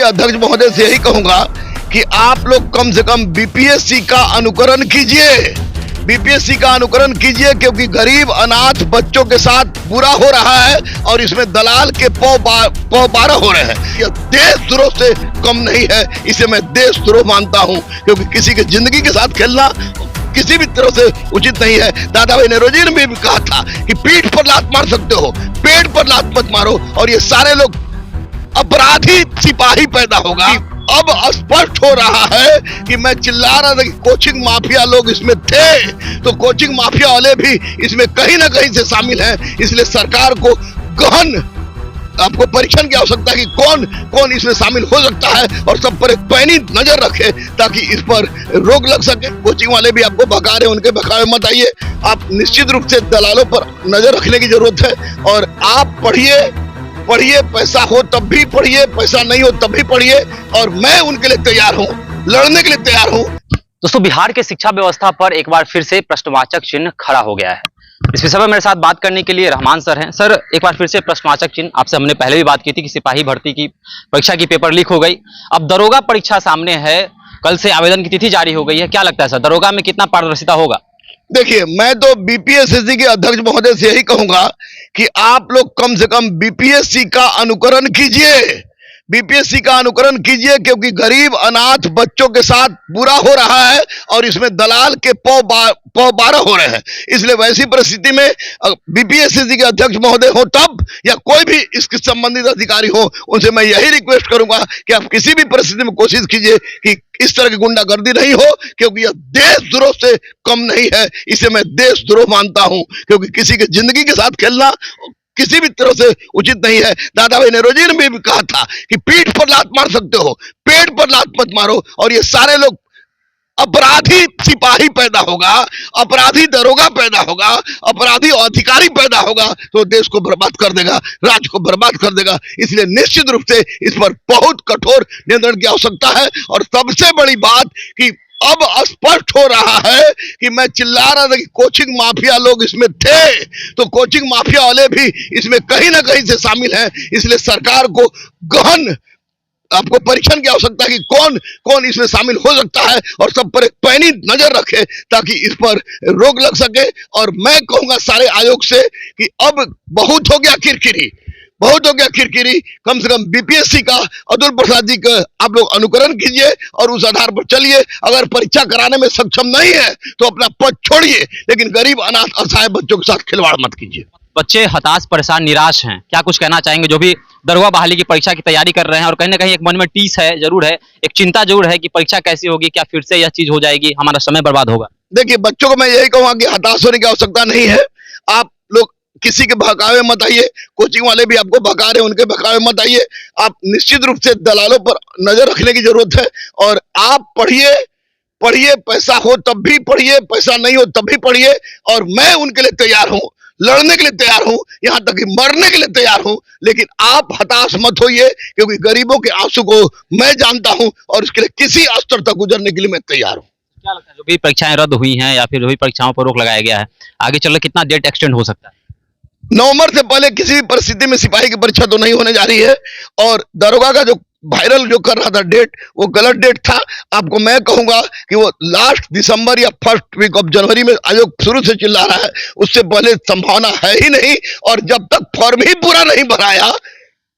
अध्यक्ष महोदय से यही कहूंगा कि आप लोग कम से कम बीपीएससी का अनुकरण कीजिए। बीपीएससी का अनुकरण कीजिए, क्योंकि गरीब अनाथ बच्चों के साथ बुरा हो रहा है और इसमें दलाल के पौ बारह हो रहे हैं। यह देशद्रोह से कम नहीं है, इसे मैं देशद्रोह मानता हूं, क्योंकि किसी की जिंदगी के साथ खेलना किसी भी तरह से उचित नहीं है। दादा भाई नेहरूजी ने भी कहा था कि पीठ पर लात मार सकते हो, पेट पर लात मत मारो। और ये सारे लोग अपराधी सिपाही पैदा होगा। अब स्पष्ट हो रहा है कि मैं चिल्ला रहा था कि कोचिंग माफिया लोग इसमें थे, तो कोचिंग माफिया वाले भी इसमें कहीं ना कहीं से शामिल हैं। इसलिए सरकार को गहन आपको परीक्षण की आवश्यकता है कि कौन कौन इसमें शामिल हो सकता है, और सब पर एक पैनी नजर रखे ताकि इस पर रोक लग सके। कोचिंग वाले भी आपको भगा रहे, उनके बहकावे मत आइए। आप निश्चित रूप से दलालों पर नजर रखने की जरूरत है, और आप पढ़िए, पैसा हो तब भी पढ़िए, पैसा नहीं हो तब भी पढ़िए, और मैं उनके लिए तैयार हूं, लड़ने के लिए तैयार हूं। दोस्तों, बिहार के शिक्षा व्यवस्था पर एक बार फिर से प्रश्नवाचक चिन्ह खड़ा हो गया है। इस विषय में मेरे साथ बात करने के लिए रहमान सर हैं। सर, एक बार फिर से प्रश्नवाचक चिन्ह, आपसे हमने पहले भी बात की थी कि सिपाही भर्ती की परीक्षा की पेपर लीक हो गई, अब दरोगा परीक्षा सामने है, कल से आवेदन की तिथि जारी हो गई है। क्या लगता है सर, दरोगा में कितना पारदर्शिता होगा? देखिए, मैं तो बीपीएससी के अध्यक्ष महोदय से यही कहूंगा कि आप लोग कम से कम बीपीएससी का अनुकरण कीजिए। बीपीएससी का अनुकरण कीजिए, क्योंकि गरीब अनाथ बच्चों के साथ बुरा हो रहा है और इसमें दलाल के पौ बारह हो रहे हैं। इसलिए वैसी परिस्थिति में बीपीएससी के अध्यक्ष महोदय हो तब, या कोई भी इसके संबंधित अधिकारी हो, उनसे मैं यही रिक्वेस्ट करूंगा कि आप किसी भी परिस्थिति में कोशिश कीजिए कि इस तरह की गुंडागर्दी नहीं हो, क्योंकि यह देशद्रोह से कम नहीं है, इसे मैं देशद्रोह मानता हूं। क्योंकि किसी की जिंदगी के साथ खेलना किसी भी तरह से उचित नहीं है। दादा भाई नेहरूजी ने भी कहा था कि पीठ पर लात मार सकते हो, पेट पर लात मत मारो। और ये सारे लोग अपराधी सिपाही पैदा होगा, अपराधी दरोगा पैदा होगा, अपराधी अधिकारी पैदा होगा, तो देश को बर्बाद कर देगा, राज्य को बर्बाद कर देगा। इसलिए निश्चित रूप से इस पर बहुत कठोर नियंत्रण की आवश्यकता है। और सबसे बड़ी बात कि अब स्पष्ट हो रहा है कि मैं चिल्ला रहा था कि कोचिंग माफिया लोग इसमें थे, तो कोचिंग माफिया वाले भी इसमें कहीं ना कहीं से शामिल हैं। इसलिए सरकार को गहन आपको परीक्षण की आवश्यकता है कि कौन कौन इसमें शामिल हो सकता है, और सब पर एक पैनी नजर रखे ताकि इस पर रोक लग सके। और मैं कहूंगा सारे आयोग से कि अब बहुत हो गया किरकिरी, बहुत हो गया किरकिरी। कम से कम बीपीएससी का अतुल प्रसाद जी का आप लोग अनुकरण कीजिए और उस आधार पर चलिए। अगर परीक्षा कराने में सक्षम नहीं है तो अपना पद छोड़िए, लेकिन गरीब अनाथ असहाय बच्चों के साथ खिलवाड़ मत कीजिए। बच्चे हताश, परेशान, निराश हैं, क्या कुछ कहना चाहेंगे जो भी दरोगा बहाली की परीक्षा की तैयारी कर रहे हैं? और कहीं ना कहीं एक मन में टीस है, जरूर है, एक चिंता जरूर है कि परीक्षा कैसी होगी, क्या फिर से यह चीज हो जाएगी, हमारा समय बर्बाद होगा? देखिए, बच्चों को मैं यही कहूंगा कि हताश होने की आवश्यकता नहीं है। आप लोग किसी के बहकावे मत आइए। कोचिंग वाले भी आपको भगा रहे, उनके बहकावे मत आइए। आप निश्चित रूप से दलालों पर नजर रखने की जरूरत है, और आप पढ़िए, पैसा हो तब भी पढ़िए, पैसा नहीं हो तब भी पढ़िए, और मैं उनके लिए तैयार हूं, लड़ने के लिए तैयार हूं, यहां तक कि मरने के लिए तैयार हूं। लेकिन आप हताश मत होइए, क्योंकि गरीबों के आंसू को मैं जानता हूं, और इसके लिए किसी स्तर तक गुजरने के लिए मैं तैयार हूं। क्या लगता है, जो भी परीक्षाएं रद्द हुई हैं या फिर जो भी परीक्षाओं पर रोक लगाया गया है, आगे चल कितना डेट एक्सटेंड हो सकता है? नवंबर से पहले किसी भी परिस्थिति में सिपाही की परीक्षा तो नहीं होने जा रही है। और दरोगा का जो वायरल जो कर रहा था डेट, वो गलत डेट था। आपको मैं कहूंगा कि वो लास्ट दिसंबर या फर्स्ट वीक ऑफ जनवरी में आयोग शुरू से चिल्ला रहा है, उससे पहले संभावना है ही नहीं। और जब तक फॉर्म ही पूरा नहीं भराया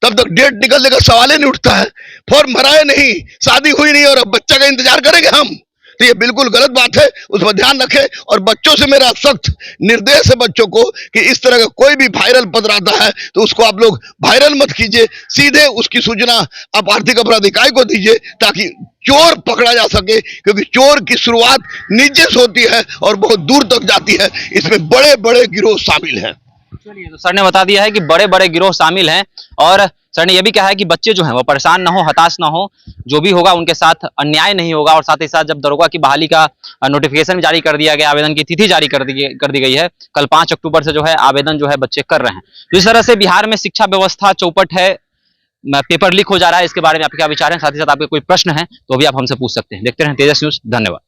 तब तक डेट निकलने का सवाल ही नहीं उठता है। फॉर्म भराए नहीं, शादी हुई नहीं, और अब बच्चा का इंतजार करेंगे हम, तो ये बिल्कुल गलत बात है। उस पर ध्यान रखें। और बच्चों से मेरा सख्त निर्देश है बच्चों को कि इस तरह का कोई भी वायरल पत्र आता है तो उसको आप लोग वायरल मत कीजिए, सीधे उसकी सूचना आप आर्थिक अपराध इकाई को दीजिए, ताकि चोर पकड़ा जा सके। क्योंकि चोर की शुरुआत नीचे से होती है और बहुत दूर तक जाती है। इसमें बड़े बड़े गिरोह शामिल हैं। चलिए, तो सर ने बता दिया है कि बड़े बड़े गिरोह शामिल हैं, और सर ने यह भी कहा है कि बच्चे जो हैं वो परेशान ना हो, हताश ना हो, जो भी होगा उनके साथ अन्याय नहीं होगा। और साथ ही साथ जब दरोगा की बहाली का नोटिफिकेशन जारी कर दिया गया, आवेदन की तिथि जारी कर दी गई है, कल 5 अक्टूबर से जो है आवेदन जो है बच्चे कर रहे हैं। तो इस तरह से बिहार में शिक्षा व्यवस्था चौपट है, पेपर लीक हो जा रहा है। इसके बारे में आपके क्या विचार हैं? साथ ही साथ आपके कोई प्रश्न है तो भी आप हमसे पूछ सकते हैं। देखते रहें तेजस न्यूज। धन्यवाद।